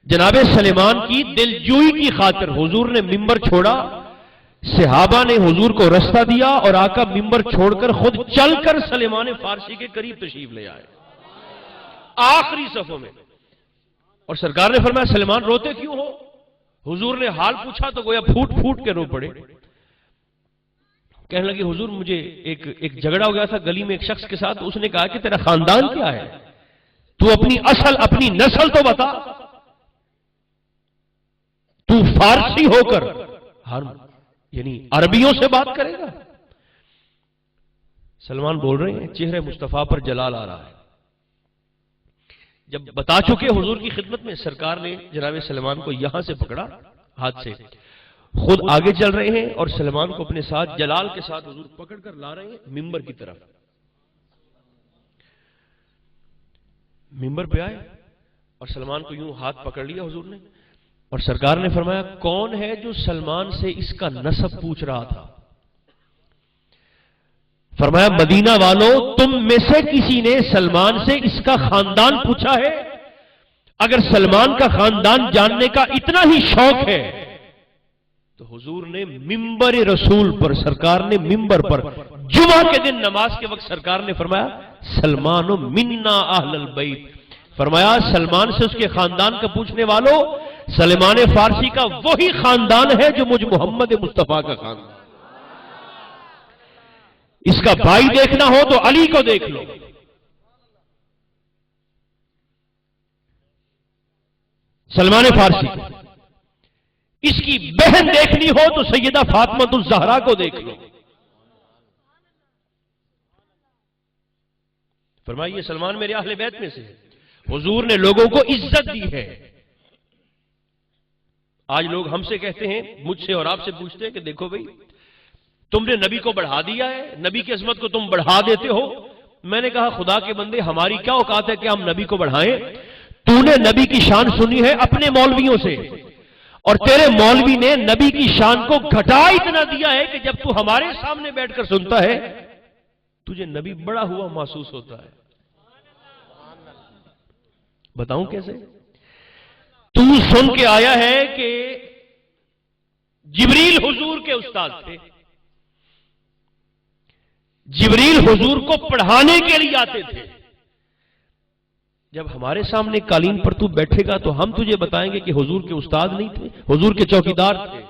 جناب سلیمان کی دلجوئی کی خاطر حضور نے ممبر چھوڑا، صحابہ نے حضور کو رستہ دیا اور آقا ممبر چھوڑ کر خود چل کر سلیمان فارسی کے قریب تشریف لے آئے آخری صفوں میں، اور سرکار نے فرمایا سلیمان روتے کیوں ہو؟ حضور نے حال پوچھا تو گویا پھوٹ پھوٹ کے رو پڑے، کہنے لگے حضور مجھے ایک جھگڑا ہو گیا تھا گلی میں ایک شخص کے ساتھ، اس نے کہا کہ تیرا خاندان کیا ہے، تو اپنی اصل اپنی نسل تو بتا، تو فارسی ہو کر یعنی عربیوں سے بات کرے گا؟ سلمان بول رہے ہیں چہرے مصطفیٰ پر جلال آ رہا ہے۔ جب بتا چکے حضور کی خدمت میں، سرکار نے جناب سلمان کو یہاں سے پکڑا ہاتھ سے، خود آگے چل رہے ہیں اور سلمان کو اپنے ساتھ جلال کے ساتھ حضور پکڑ کر لا رہے ہیں ممبر کی طرف۔ ممبر پہ آئے اور سلمان کو یوں ہاتھ پکڑ لیا حضور نے، اور سرکار نے فرمایا کون ہے جو سلمان سے اس کا نسب پوچھ رہا تھا؟ فرمایا مدینہ والوں، تم میں سے کسی نے سلمان سے اس کا خاندان پوچھا ہے؟ اگر سلمان کا خاندان جاننے کا اتنا ہی شوق ہے تو حضور نے ممبر رسول پر، سرکار نے ممبر پر جمعہ کے دن نماز کے وقت سرکار نے فرمایا سلمان منا اہل البیت، فرمایا سلمان سے اس کے خاندان کا پوچھنے والوں، سلمان فارسی کا وہی خاندان ہے جو مجھ محمد مصطفیٰ کا خاندان۔ اس کا بھائی دیکھنا ہو تو علی کو دیکھ لو، سلمان فارسی کو، اس کی بہن دیکھنی ہو تو سیدہ فاطمہ الزہرا کو دیکھ لو۔ فرمائیے سلمان میرے اہل بیت میں سے ہے۔ حضور نے لوگوں کو عزت دی ہے۔ آج لوگ ہم سے کہتے ہیں، مجھ سے اور آپ سے پوچھتے ہیں کہ دیکھو بھئی تم نے نبی کو بڑھا دیا ہے، نبی کی عظمت کو تم بڑھا دیتے ہو۔ میں نے کہا خدا کے بندے ہماری کیا اوقات ہے کہ ہم نبی کو بڑھائیں؟ تو نے نبی کی شان سنی ہے اپنے مولویوں سے، اور تیرے مولوی نے نبی کی شان کو گھٹا اتنا دیا ہے کہ جب تو ہمارے سامنے بیٹھ کر سنتا ہے تجھے نبی بڑا ہوا محسوس ہوتا ہے۔ بتاؤں کیسے؟ تو سن کے آیا ہے کہ جبریل حضور کے استاد تھے، جبریل حضور کو پڑھانے کے لیے آتے تھے۔ جب ہمارے سامنے قالین پر تو بیٹھے گا تو ہم تجھے بتائیں گے کہ حضور کے استاد نہیں تھے، حضور کے چوکیدار تھے۔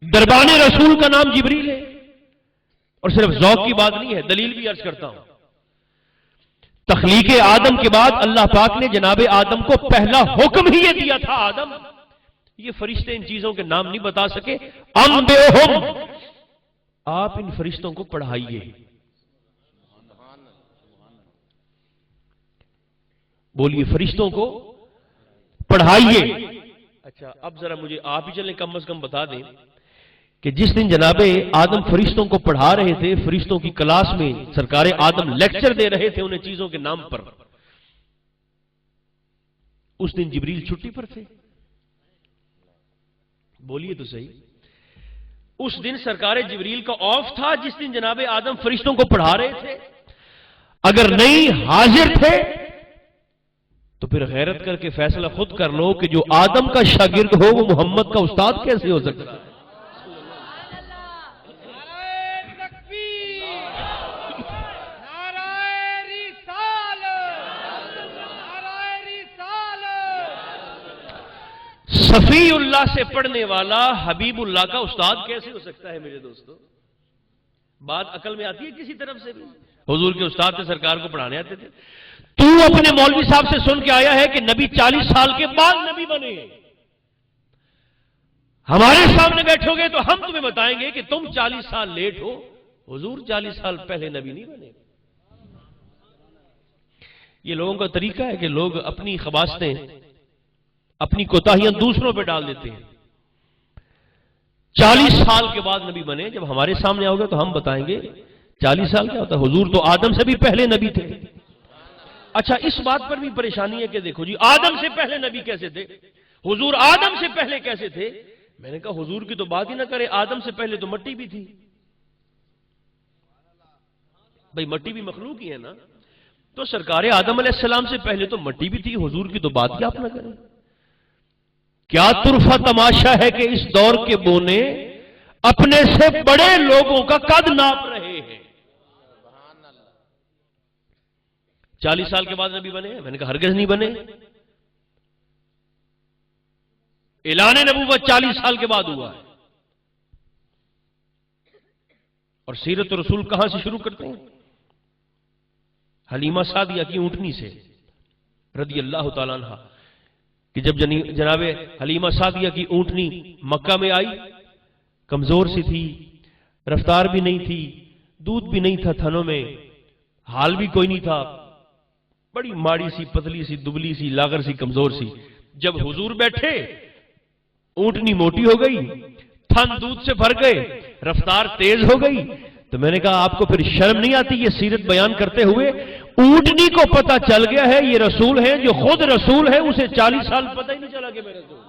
دربان رسول کا نام جبریل ہے، اور صرف ذوق کی بات نہیں ہے، دلیل بھی عرض کرتا ہوں۔ تخلیق آدم کے بعد اللہ پاک نے جناب آدم کو پہلا حکم ہی یہ دیا تھا، آدم یہ فرشتے ان چیزوں کے نام نہیں بتا سکے، انبئہم، آپ ان فرشتوں کو پڑھائیے۔ بولیے فرشتوں کو پڑھائیے۔ اچھا اب ذرا مجھے آپ ہی چلیں کم از کم بتا دیں کہ جس دن جناب آدم فرشتوں کو پڑھا رہے تھے، فرشتوں کی کلاس میں سرکار آدم لیکچر دے رہے تھے انہیں چیزوں کے نام پر، اس دن جبریل چھٹی پر تھے؟ بولیے تو صحیح، اس دن سرکار جبریل کا آف تھا جس دن جناب آدم فرشتوں کو پڑھا رہے تھے؟ اگر نہیں حاضر تھے تو پھر غیرت کر کے فیصلہ خود کر لو کہ جو آدم کا شاگرد ہو وہ محمد کا استاد کیسے ہو سکتا ہے؟ صفی اللہ سے پڑھنے والا حبیب اللہ کا استاد کیسے ہو سکتا ہے؟ میرے دوستو بات عقل میں آتی ہے کسی طرف سے بھی؟ حضور کے استاد سے سرکار کو پڑھانے آتے تھے۔ تو اپنے مولوی صاحب سے سن کے آیا ہے کہ نبی 40 سال کے بعد نبی بنے، ہمارے سامنے بیٹھو گے تو ہم تمہیں بتائیں گے کہ تم 40 سال لیٹ ہو، حضور 40 سال پہلے نبی نہیں بنے۔ یہ لوگوں کا طریقہ ہے کہ لوگ اپنی خباثتیں، اپنی کوتاہیاں دوسروں پہ ڈال دیتے ہیں۔ 40 سال کے بعد نبی بنے، جب ہمارے سامنے آؤ گے تو ہم بتائیں گے 40 سال کیا ہوتا ہے، حضور تو آدم سے بھی پہلے نبی تھے۔ اچھا اس بات پر بھی پریشانی ہے کہ دیکھو جی آدم سے پہلے نبی کیسے تھے، حضور آدم سے پہلے کیسے تھے؟ میں نے کہا حضور کی تو بات ہی نہ کرے، آدم سے پہلے تو مٹی بھی تھی۔ بھئی مٹی بھی مخلوق ہی ہے نا، تو سرکار آدم علیہ السلام سے پہلے تو مٹی بھی تھی، حضور کی تو بات ہی آپ نہ کریں۔ کیا طرفہ تماشا ہے کہ اس دور کے بونے اپنے سے بڑے لوگوں کا قد ناپ رہے ہیں۔ 40 سال کے بعد نبی بنے؟ میں نے کہا ہرگز نہیں بنے۔ اعلان نبوت 40 سال کے بعد ہوا ہے۔ اور سیرت رسول کہاں سے شروع کرتے ہیں؟ حلیمہ سعدیہ کی اونٹنی سے رضی اللہ تعالیٰ عنہ، کہ جب جناب حلیمہ سعدیہ کی اونٹنی مکہ میں آئی، کمزور سی تھی، رفتار بھی نہیں تھی، دودھ بھی نہیں تھا تھنوں میں، حال بھی کوئی نہیں تھا، بڑی ماڑی سی، پتلی سی، دبلی سی، لاغر سی، کمزور سی۔ جب حضور بیٹھے اونٹنی موٹی ہو گئی، تھن دودھ سے بھر گئے، رفتار تیز ہو گئی۔ تو میں نے کہا آپ کو پھر شرم نہیں آتی یہ سیرت بیان کرتے ہوئے؟ اونٹنی کو پتا چل گیا ہے یہ رسول ہے، جو خود رسول ہے اسے 40 سال پتہ ہی نہیں چلا کہ میں رسول۔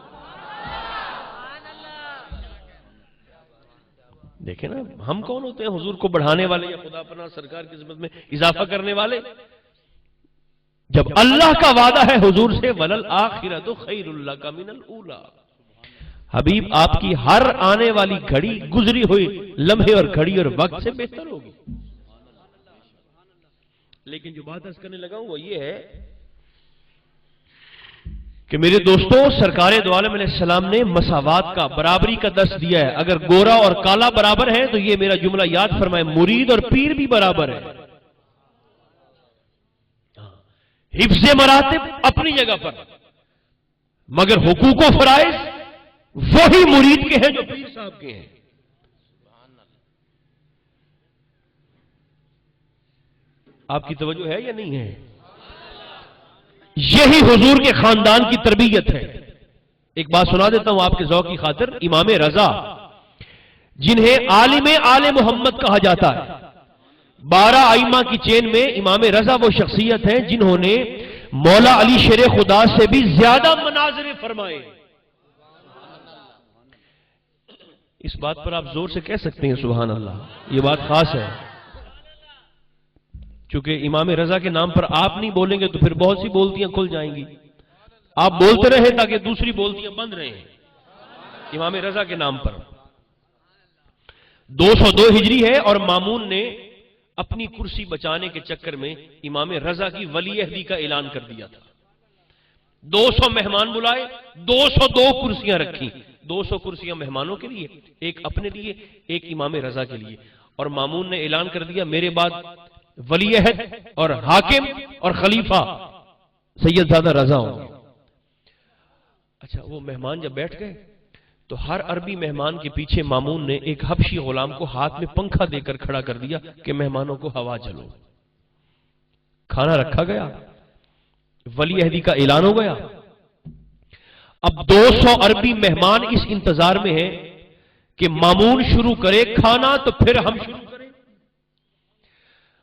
دیکھیں نا ہم کون ہوتے ہیں حضور کو بڑھانے والے یا خدا پناہ سرکار کی عظمت میں اضافہ کرنے والے؟ جب اللہ کا وعدہ ہے حضور سے وَلَلْآخِرَةُ خَيْرٌ لَكَ مِنَ الْأُولَىٰ، حبیب آپ کی ہر آنے والی گھڑی، گزری ہوئی لمحے اور گھڑی اور وقت سے بہتر ہوگی۔ لیکن جو بات عرض کرنے لگا ہوں وہ یہ ہے کہ میرے دوستوں، سرکار دو عالم علیہ السلام نے مساوات کا، برابری کا درس دیا ہے۔ اگر گورا اور کالا برابر ہے تو یہ میرا جملہ یاد فرمائے، مرید اور پیر بھی برابر ہے۔ حفظ مراتب اپنی جگہ پر، مگر حقوق و فرائض وہی مرید کے ہیں جو پیر صاحب کے ہیں۔ آپ کی توجہ ہے یا نہیں ہے؟ یہی حضور کے خاندان کی تربیت ہے۔ ایک بات سنا دیتا ہوں آپ کے ذوق کی خاطر۔ امام رضا جنہیں عالم آل محمد کہا جاتا ہے، 12 ائمہ کی چین میں امام رضا وہ شخصیت ہیں جنہوں نے مولا علی شیر خدا سے بھی زیادہ مناظر فرمائے۔ اس بات پر آپ زور سے کہہ سکتے ہیں سبحان اللہ، یہ بات خاص ہے، چونکہ امام رضا کے نام پر آپ نہیں بولیں گے تو پھر بہت سی بولتیاں کھل جائیں گی۔ آپ بولتے رہے تاکہ دوسری بولتیاں بند رہیں امام رضا کے نام پر۔ 202 ہجری ہے اور مامون نے اپنی کرسی بچانے کے چکر میں امام رضا کی ولی عہدی کا اعلان کر دیا تھا۔ 200 مہمان بلائے، 202 کرسیاں رکھی، 200 کرسیاں مہمانوں کے لیے، ایک اپنے لیے، ایک امام رضا کے لیے۔ اور مامون نے اعلان کر دیا میرے بعد ولی عہد اور حاکم اور خلیفہ سید زادہ رضا ہوں گے۔ اچھا، وہ مہمان جب بیٹھ گئے تو ہر عربی مہمان کے پیچھے مامون نے ایک حبشی غلام کو ہاتھ میں پنکھا دے کر کھڑا کر دیا کہ مہمانوں کو ہوا چلو۔ کھانا رکھا گیا، ولی عہدی کا اعلان ہو گیا۔ اب 200 عربی مہمان اس انتظار میں ہیں کہ مامون شروع کرے کھانا تو پھر ہم شروع کریں۔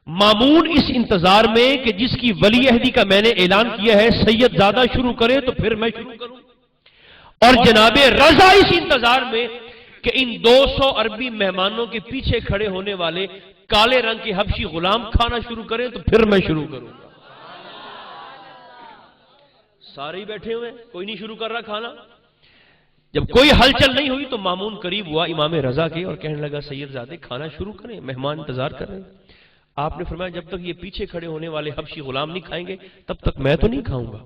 مامون اس انتظار میں کہ جس کی ولی عہدی کا میں نے اعلان کیا ہے سید زادہ شروع کرے تو پھر میں شروع کروں، اور جناب رضا اس انتظار میں کہ ان 200 عربی مہمانوں کے پیچھے کھڑے ہونے والے کالے رنگ کے حبشی غلام کھانا شروع کریں تو پھر میں شروع کروں گا۔ سارے ہی بیٹھے ہوئے، کوئی نہیں شروع کر رہا کھانا۔ جب کوئی ہلچل نہیں ہوئی تو مامون قریب ہوا امام رضا کے اور کہنے لگا سید زادے کھانا شروع کریں، مہمان انتظار کر رہے ہیں۔ آپ نے فرمایا جب تک یہ پیچھے کھڑے ہونے والے حبشی غلام نہیں کھائیں گے تب تک میں تو نہیں کھاؤں گا۔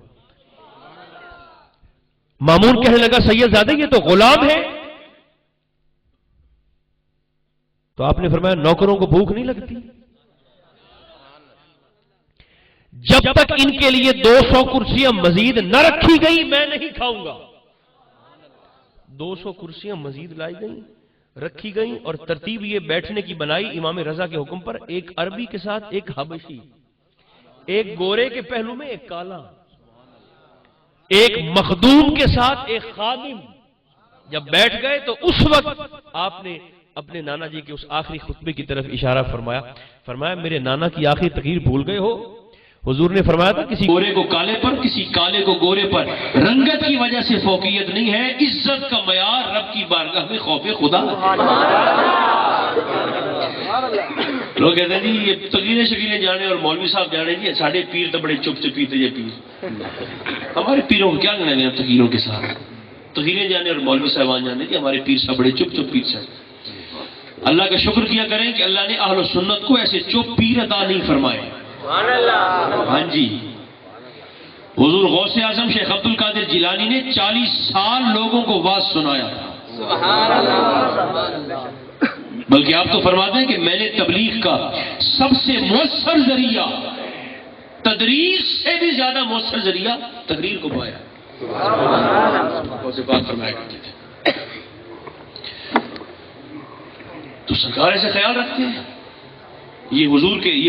مامون کہنے لگا سید زادے یہ تو غلام ہے۔ تو آپ نے فرمایا نوکروں کو بھوک نہیں لگتی؟ جب تک ان کے لیے 200 کرسیاں مزید نہ رکھی گئی میں نہیں کھاؤں گا۔ 200 کرسیاں مزید لائی گئیں، رکھی گئیں، اور ترتیب یہ بیٹھنے کی بنائی امام رضا کے حکم پر، ایک عربی کے ساتھ ایک حبشی، ایک گورے کے پہلو میں ایک کالا، ایک مخدوم کے ساتھ ایک خادم۔ جب بیٹھ گئے تو اس وقت آپ نے اپنے نانا جی کے اس آخری خطبے کی طرف اشارہ فرمایا میرے نانا کی آخری تقریر بھول گئے ہو؟ حضور نے فرمایا تھا کسی گورے کو کالے پر، کسی کالے کو گورے پر رنگت کی وجہ سے فوقیت نہیں ہے، عزت کا معیار رب کی بارگاہ میں خوف خدا ہے۔ لوگ کہتے ہیں جی یہ تقریریں شکیلیں جانے اور مولوی صاحب جانے جی ساڑھے پیر تو بڑے چپ چپی تھے یہ پیر. ہمارے پیروں کو کیا کرنا ہے تقریروں کے ساتھ؟ تقریریں جانے اور مولوی صاحبان جانے جی ہمارے پیر صاحب بڑے چپ چپ پیر صاحب. اللہ کا شکر کیا کریں کہ اللہ نے اہل سنت کو ایسے چپ پیر عطا نہیں فرمائے. ہاں جی، حضور غوث اعظم شیخ عبد القادر جیلانی نے 40 سال لوگوں کو واز سنایا تھا. بلکہ آپ تو فرماتے ہیں کہ میں نے تبلیغ کا سب سے مؤثر ذریعہ، تدریس سے بھی زیادہ مؤثر ذریعہ تقریر کو پایا. بات فرمایا کرتے تھے. تو سرکار ایسے خیال رکھتے ہیں. یہ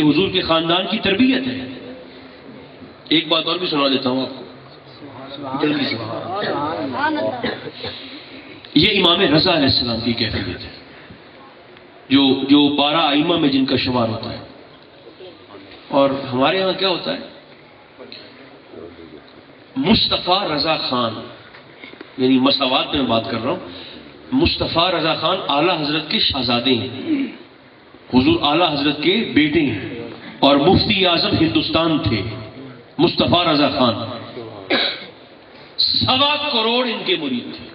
حضور کے خاندان کی تربیت ہے. ایک بات اور بھی سنا دیتا ہوں آپ کو جلدی سے. یہ امام رضا علیہ السلام کی کیفیت ہے جو 12 ائمہ میں جن کا شمار ہوتا ہے. اور ہمارے ہاں کیا ہوتا ہے، مصطفیٰ رضا خان، یعنی مساوات میں بات کر رہا ہوں، مصطفیٰ رضا خان اعلیٰ حضرت کے شہزادے ہیں، حضور اعلیٰ حضرت کے بیٹے ہیں اور مفتی اعظم ہندوستان تھے مصطفیٰ رضا خان. 1.25 کروڑ ان کے مرید تھے.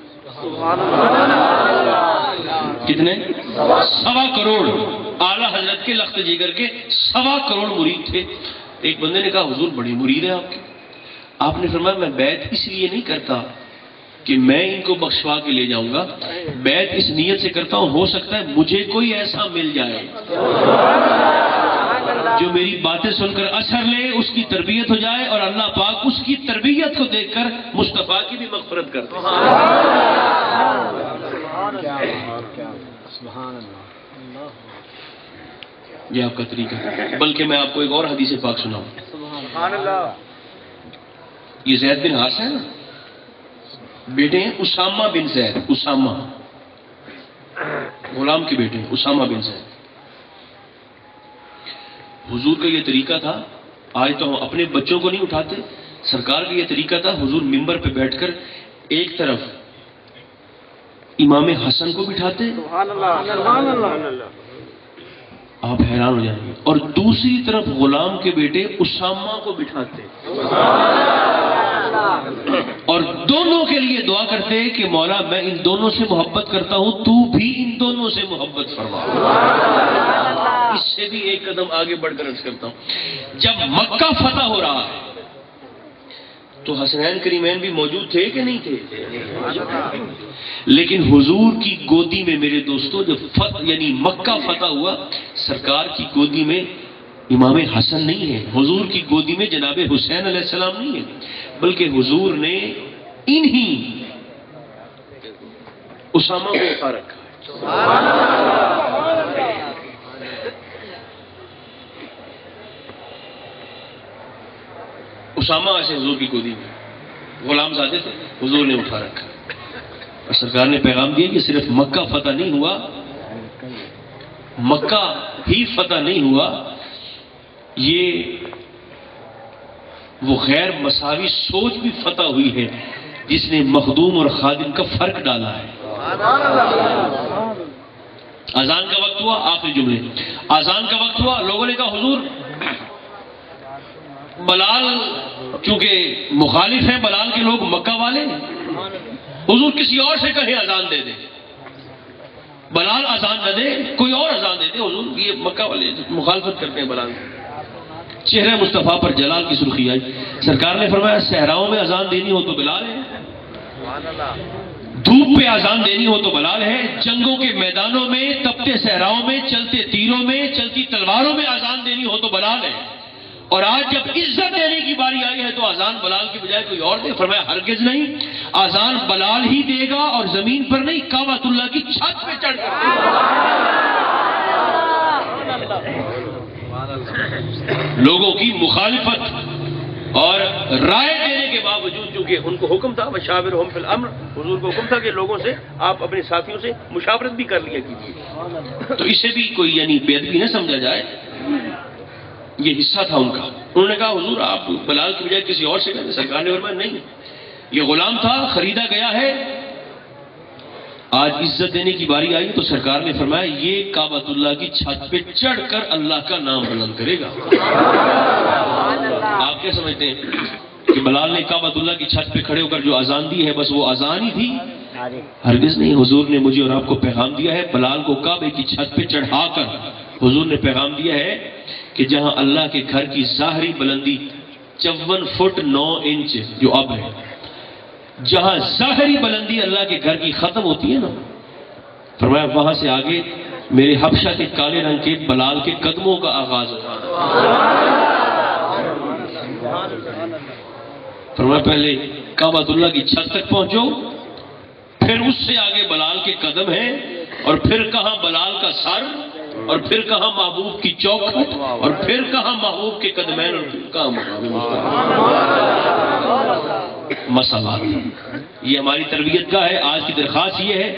کتنے؟ 1.25 کروڑ. اعلیٰ حضرت کے لخت جگر کے 1.25 کروڑ مرید تھے. ایک بندے نے کہا حضور بڑے مرید ہیں آپ کے. آپ نے فرمایا میں بیعت اس لیے نہیں کرتا کہ میں ان کو بخشوا کے لے جاؤں گا، بیعت اس نیت سے کرتا ہوں ہو سکتا ہے مجھے کوئی ایسا مل جائے جو میری باتیں سن کر اثر لے، اس کی تربیت ہو جائے اور اللہ پاک اس کی تربیت کو دیکھ کر مصطفیٰ کی بھی مغفرت کر دے. یہ آپ کا طریقہ ہے. بلکہ میں آپ کو ایک اور حدیث پاک سناؤں. یہ زید بن حارثہ ہے نا، بیٹے ہیں اسامہ بن زید. اسامہ غلام کے بیٹے ہیں اسامہ بن زید. حضور کا یہ طریقہ تھا، آج تو ہم اپنے بچوں کو نہیں اٹھاتے، سرکار کا یہ طریقہ تھا. حضور ممبر پہ بیٹھ کر ایک طرف امام حسن کو بٹھاتے، آپ حیران ہو جائیں گے، اور دوسری طرف غلام کے بیٹے اسامہ کو بٹھاتے اور دونوں کے لیے دعا کرتے کہ مولا میں ان دونوں سے محبت کرتا ہوں، تو بھی ان دونوں سے محبت فرما. اس سے بھی ایک قدم آگے بڑھ کر عرض کرتا ہوں، جب مکہ فتح ہو رہا ہے تو حسنین کریمین بھی موجود تھے کہ نہیں تھے؟ لیکن حضور کی گودی میں میرے دوستو جب یعنی مکہ فتح ہوا، سرکار کی گودی میں امام حسن نہیں ہے، حضور کی گودی میں جناب حسین علیہ السلام نہیں ہے، بلکہ حضور نے انہی اسامہ کو اٹھا رکھا ہے. اسامہ ایسے حضور کی گودی میں غلام زادے تھے، حضور نے اٹھا رکھا. اور سرکار نے پیغام دیا کہ صرف مکہ فتح نہیں ہوا، مکہ ہی فتح نہیں ہوا، یہ وہ غیر مساوی سوچ بھی فتح ہوئی ہے جس نے مخدوم اور خادم کا فرق ڈالا ہے. اذان کا وقت ہوا، آخری جملے، اذان کا وقت ہوا، لوگوں نے کہا حضور بلال چونکہ مخالف ہیں بلال کے لوگ مکہ والے، حضور کسی اور سے کہیں اذان دے دے، بلال اذان نہ دے کوئی اور اذان دے دے، حضور یہ مکہ والے مخالفت کرتے ہیں بلال. چہرے مصطفیٰ پر جلال کی سرخی آئی. سرکار نے فرمایا صحراؤں میں اذان دینی ہو تو بلال ہے، دھوپ پہ اذان دینی ہو تو بلال ہے، جنگوں کے میدانوں میں، تپتے صحراؤں میں، چلتے تیروں میں، چلتی تلواروں میں اذان دینی ہو تو بلال ہے. اور آج جب عزت دینے کی باری آئی ہے تو اذان بلال کی بجائے کوئی اور دے. فرمایا ہرگز نہیں، اذان بلال ہی دے گا اور زمین پر نہیں، کعبۃ اللہ کی چھت پہ چڑھ کر. لوگوں کی مخالفت اور رائے دینے کے باوجود چونکہ ان کو حکم تھا وشاورہم فی الامر، حضور کو حکم تھا کہ لوگوں سے آپ اپنے ساتھیوں سے مشاورت بھی کر لیا کیجیے، تو اسے بھی کوئی یعنی بے ادبی نہ سمجھا جائے، یہ حصہ تھا ان کا. انہوں نے کہا حضور آپ بلال کی بجائے کسی اور سے کہتے. سرکار نے فرمایا نہیں، یہ غلام تھا، خریدا گیا ہے، آج عزت دینے کی باری آئی تو سرکار نے فرمایا یہ کعبۃ اللہ کی چھت پہ چڑھ کر اللہ کا نام بلند کرے گا۔ آپ کیا سمجھتے ہیں کہ بلال نے کعبۃ اللہ کی چھت پہ کھڑے ہو کر جو اذان دی ہے بس وہ اذان ہی تھی؟ ہرگز نہیں، حضور نے مجھے اور آپ کو پیغام دیا ہے، بلال کو کعبے کی چھت پہ چڑھا کر حضور نے پیغام دیا ہے کہ جہاں اللہ کے گھر کی ظاہری بلندی 54 فٹ 9 انچ جو اب ہے، جہاں ظاہری بلندی اللہ کے گھر کی ختم ہوتی ہے نا، فرمایا وہاں سے آگے میرے حبشہ کے کالے رنگ کے بلال کے قدموں کا آغاز ہوگا۔ فرمایا پہلے کعبۃ اللہ کی چھت تک پہنچو، پھر اس سے آگے بلال کے قدم ہیں، اور پھر کہاں بلال کا سر، اور پھر کہاں محبوب کی چوکھٹ، اور پھر کہاں محبوب کے قدمین، اور پھر کہاں مقام مصطفیٰ۔ مساوات، یہ ہماری تربیت کا ہے۔ آج کی درخواست یہ ہے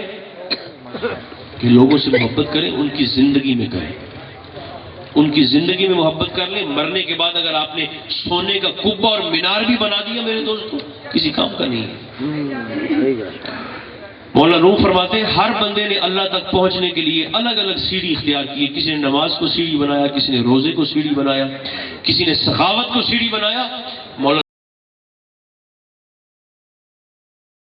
کہ لوگوں سے محبت کریں، ان کی زندگی میں کریں، ان کی زندگی میں محبت کر لیں۔ مرنے کے بعد اگر آپ نے سونے کا کبہ اور مینار بھی بنا دیا میرے دوستوں، کسی کام کا نہیں ہے۔ مولانا روح فرماتے ہیں ہر بندے نے اللہ تک پہنچنے کے لیے الگ الگ سیڑھی اختیار کی ہے۔ کسی نے نماز کو سیڑھی بنایا، کسی نے روزے کو سیڑھی بنایا، کسی نے سخاوت کو سیڑھی بنایا۔ مولانا